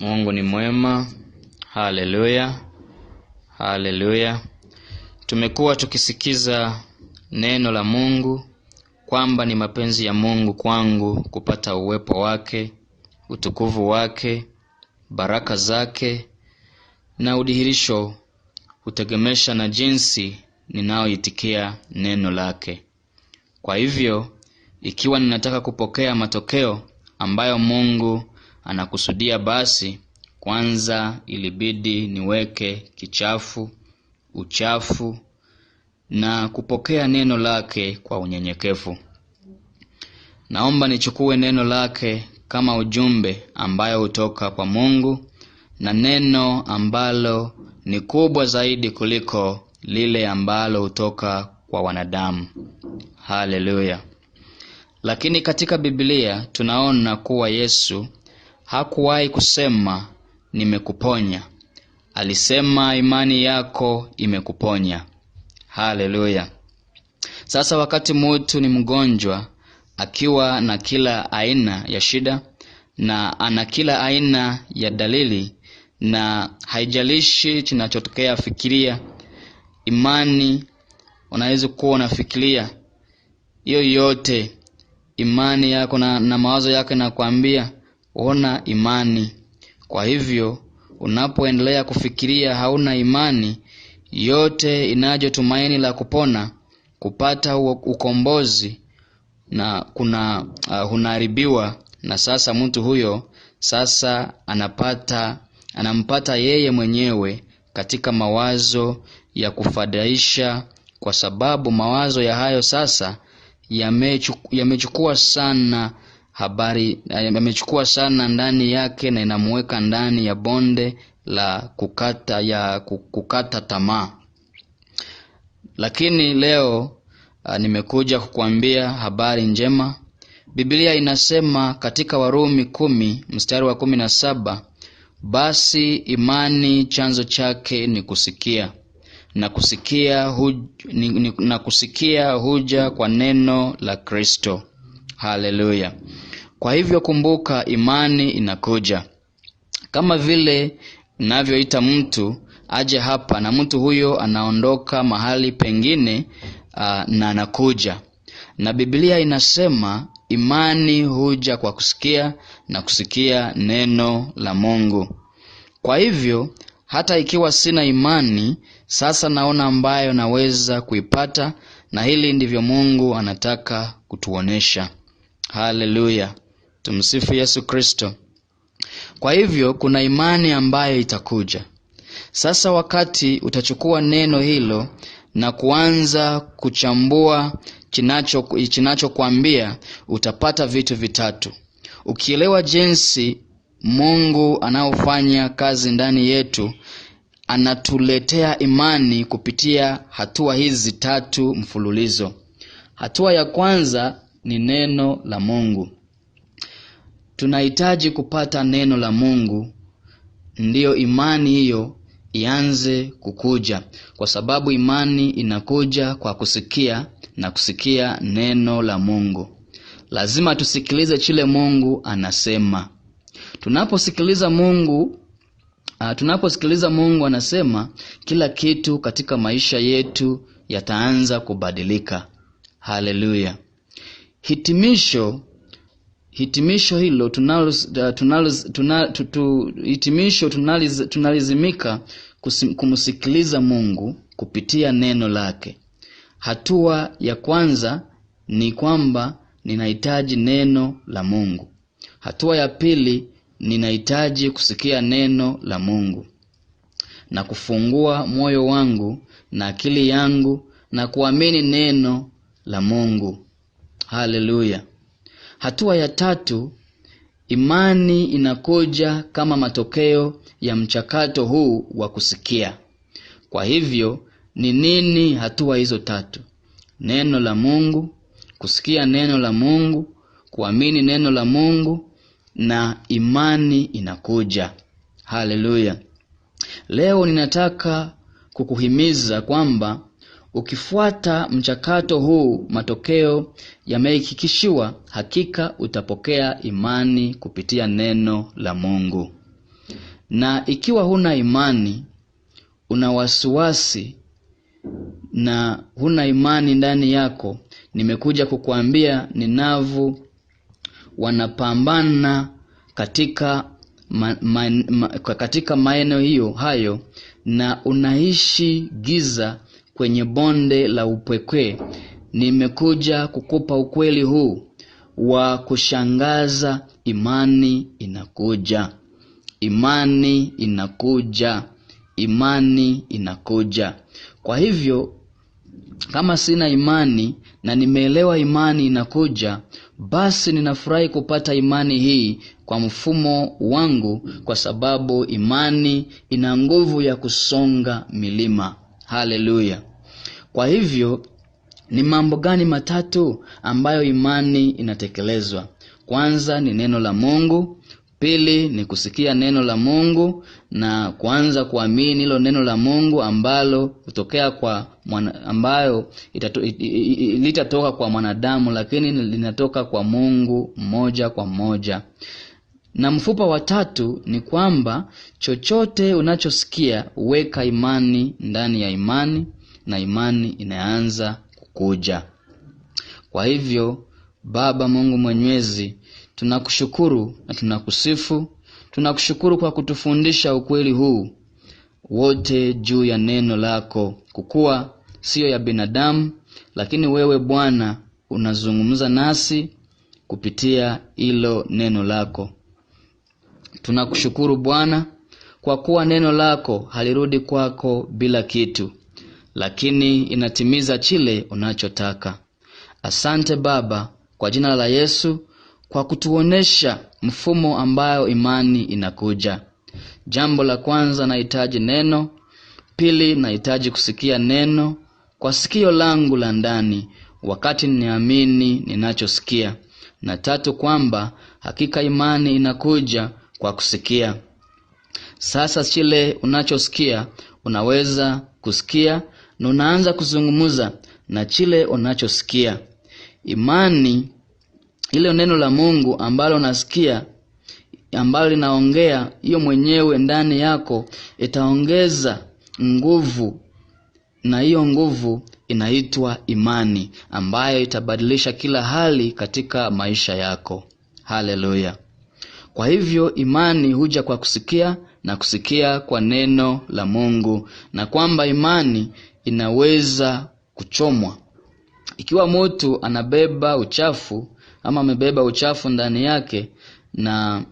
Mungu ni mwema. Haleluya. Haleluya. Tumekuwa tukisikiza neno la Mungu kwamba ni mapenzi ya Mungu kwangu kupata uwepo wake, utukufu wake, baraka zake na udhihirisho hutegemesha na jinsi ninaoitikia neno lake. Kwa hivyo, ikiwa ninataka kupokea matokeo ambayo Mungu anakusudia, basi kwanza ilibidi niweke kichafu, uchafu na kupokea neno lake kwa unyenyekevu. Naomba nichukue neno lake kama ujumbe ambayo hutoka kwa Mungu, na neno ambalo ni kubwa zaidi kuliko lile ambalo hutoka kwa wanadamu. Haleluya. Lakini katika Biblia tunaona kuwa Yesu hakuwahi kusema nimekuponya. Alisema imani yako imekuponya. Haleluya. Sasa wakati mtu ni mgonjwa, akiwa na kila aina ya shida na ana kila aina ya dalili, na haijalishi kinachotokea, fikiria imani. Unaweza kuwa unafikiria hiyo yote, imani yako na mawazo yako nakwambia ona imani. Kwa hivyo unapoendelea kufikiria hauna imani, yote inajo tumaini la kupona, kupata ukombozi na hunaribiwa. Na sasa mtu huyo sasa anampata yeye mwenyewe katika mawazo ya kufadhaisha, kwa sababu mawazo ya hayo sasa yamechukua sana ndani yake na inamuweka ndani ya bonde la kukata tamaa. Lakini leo nimekuja kukuambia habari njema. Biblia inasema katika Warumi 10:17, basi imani chanzo chake ni kusikia, na kusikia huja kwa neno la Kristo. Haleluya. Kwa hivyo kumbuka, imani inakuja. Kama vile ninavyoita mtu aje hapa na mtu huyo anaondoka mahali pengine na anakuja. Na Biblia inasema imani huja kwa kusikia, na kusikia neno la Mungu. Kwa hivyo hata ikiwa sina imani, sasa naona ambayo naweza kuipata, na hili ndivyo Mungu anataka kutuonesha. Haleluya. Tumsifu Yesu Kristo. Kwa hivyo kuna imani ambayo itakuja. Sasa wakati utachukua neno hilo na kuanza kuchambua kinachokuambia, utapata vitu vitatu. Ukielewa jinsi Mungu anaofanya kazi ndani yetu, anatuletea imani kupitia hatua hizi tatu mfululizo. Hatua ya kwanza ni neno la Mungu. Tunahitaji kupata neno la Mungu, ndiyo imani hiyo ianze kukuja, kwa sababu imani inakuja kwa kusikia, na kusikia neno la Mungu. Lazima tusikilize chile Mungu anasema. Tunaposikiliza Mungu anasema, kila kitu katika maisha yetu yataanza kubadilika. Haleluya. Hitimisho hilo tunalizimika kumsikiliza Mungu kupitia neno lake. Hatua ya kwanza ni kwamba ninahitaji neno la Mungu. Hatua ya pili, ninahitaji kusikia neno la Mungu na kufungua moyo wangu na akili yangu na kuamini neno la Mungu. Haleluya. Hatua ya tatu, imani inakuja kama matokeo ya mchakato huu wa kusikia. Kwa hivyo ni nini hatua hizo tatu? Neno la Mungu, kusikia neno la Mungu, kuamini neno la Mungu, na imani inakuja. Haleluya. Leo ninataka kukuhimiza kwamba ukifuata mchakato huu, matokeo yamehakikishiwa. Hakika utapokea imani kupitia neno la Mungu. Na ikiwa huna imani, una wasiwasi na huna imani ndani yako, nimekuja kukuambia ninavu wanapambana katika katika maeneo hayo, na unaishi giza kwenye bonde la upweke. Nimekuja kukupa ukweli huu wa kushangaza. Imani inakuja. Imani inakuja. Imani inakuja. Kwa hivyo, kama sina imani na nimeelewa imani inakuja, basi ninafurahi kupata imani hii kwa mfumo wangu, kwa sababu imani ina nguvu ya kusonga milima. Haleluya. Kwa hivyo, ni mambo gani matatu ambayo imani inatekelezwa? Kwanza ni neno la Mungu. Pili ni kusikia neno la Mungu na kuanza kuamini hilo neno la Mungu ambalo hutokea kwa ambayo litatoka kwa mwanadamu, lakini linatoka kwa Mungu moja kwa moja. Na mfupa wa tatu ni kwamba chochote unachosikia, weka imani ndani ya imani, na imani inaanza kukuja. Kwa hivyo, Baba Mungu Mwenyezi, tunakushukuru na tunakusifu. Tunakushukuru kwa kutufundisha ukweli huu wote juu ya neno lako, kukua sio ya binadamu, lakini wewe Bwana unazungumza nasi kupitia hilo neno lako. Tunakushukuru Bwana kwa kuwa neno lako halirudi kwako bila kitu, lakini inatimiza kile unachotaka. Asante Baba, kwa jina la Yesu, kwa kutuonesha mfumo ambayo imani inakuja. Jambo la kwanza, nahitaji neno. Pili, nahitaji kusikia neno kwa sikio langu la ndani wakati niamini ninachosikia. Na tatu, kwamba hakika imani inakuja kwa kusikia. Sasa kile unachosikia unaweza kusikia na unaanza kuzungumza na kile unachosikia. Imani, ile neno la Mungu ambalo unasikia, ambalo linaongea, hiyo mwenyewe ndani yako itaongeza nguvu, na hiyo nguvu inaitwa imani, ambayo itabadilisha kila hali katika maisha yako. Haleluya. Kwa hivyo imani huja kwa kusikia, na kusikia kwa neno la Mungu, na kwamba imani inaweza kuchomwa. Ikiwa mtu anabeba uchafu ama amebeba uchafu ndani yake, na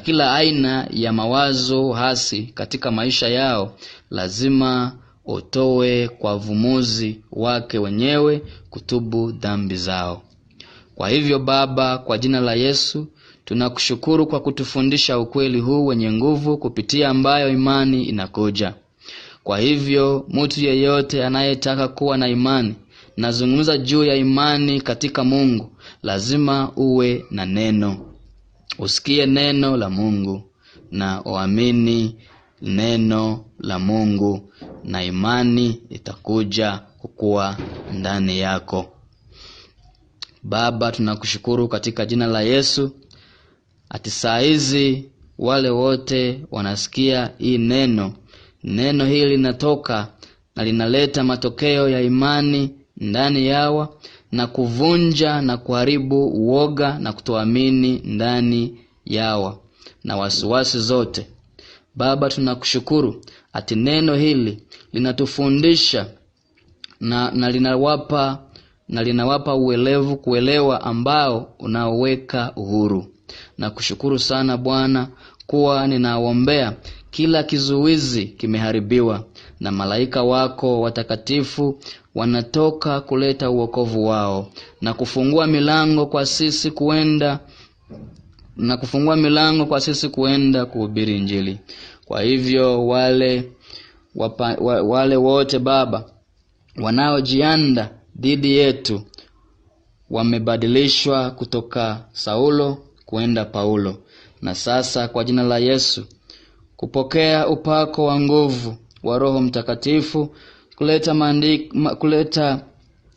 kila aina ya mawazo hasi katika maisha yao, lazima utoe kwa vumuzi wake wenyewe kutubu dhambi zao. Kwa hivyo Baba, kwa jina la Yesu, tunakushukuru kwa kutufundisha ukweli huu wenye nguvu kupitia ambayo imani inakuja. Kwa hivyo mtu yeyote anayetaka kuwa na imani, nazungumza juu ya imani katika Mungu, lazima uwe na neno. Usikie neno la Mungu na uamini neno la Mungu, na imani itakuja kukua ndani yako. Baba, tunakushukuru katika jina la Yesu, ati saa hizi wale wote wanasikia hii neno hili linatoka na linaleta matokeo ya imani ndani yao, na kuvunja na kuharibu uoga na kutoamini ndani yao na wasiwasi zote. Baba, tunakushukuru ati neno hili linatufundisha na linawapa uelevu, kuelewa ambao unaoweka uhuru. Na kushukuru sana Bwana kuwa ninaombea kila kizuizi kimeharibiwa, na malaika wako watakatifu wanatoka kuleta uokovu wao, na kufungua milango kwa sisi kuenda kuhubiri Injili. Kwa hivyo wale wote Baba wanaojianda dhidi yetu wamebadilishwa kutoka Saulo kuenda Paulo. Na sasa kwa jina la Yesu, kupokea upako wa nguvu wa Roho Mtakatifu kuleta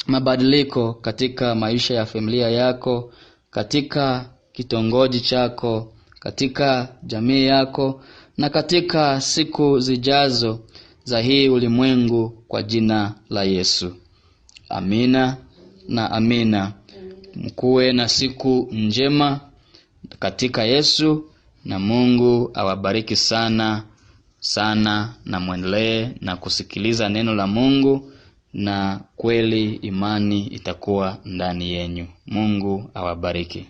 mabadiliko katika maisha ya familia yako, katika kitongoji chako, katika jamii yako na katika siku zijazo za hii ulimwengu kwa jina la Yesu. Amina na amina. Mkuwe na siku njema katika Yesu, na Mungu awabariki sana sana, na muendelee na kusikiliza neno la Mungu, na kweli imani itakuwa ndani yenu. Mungu awabariki.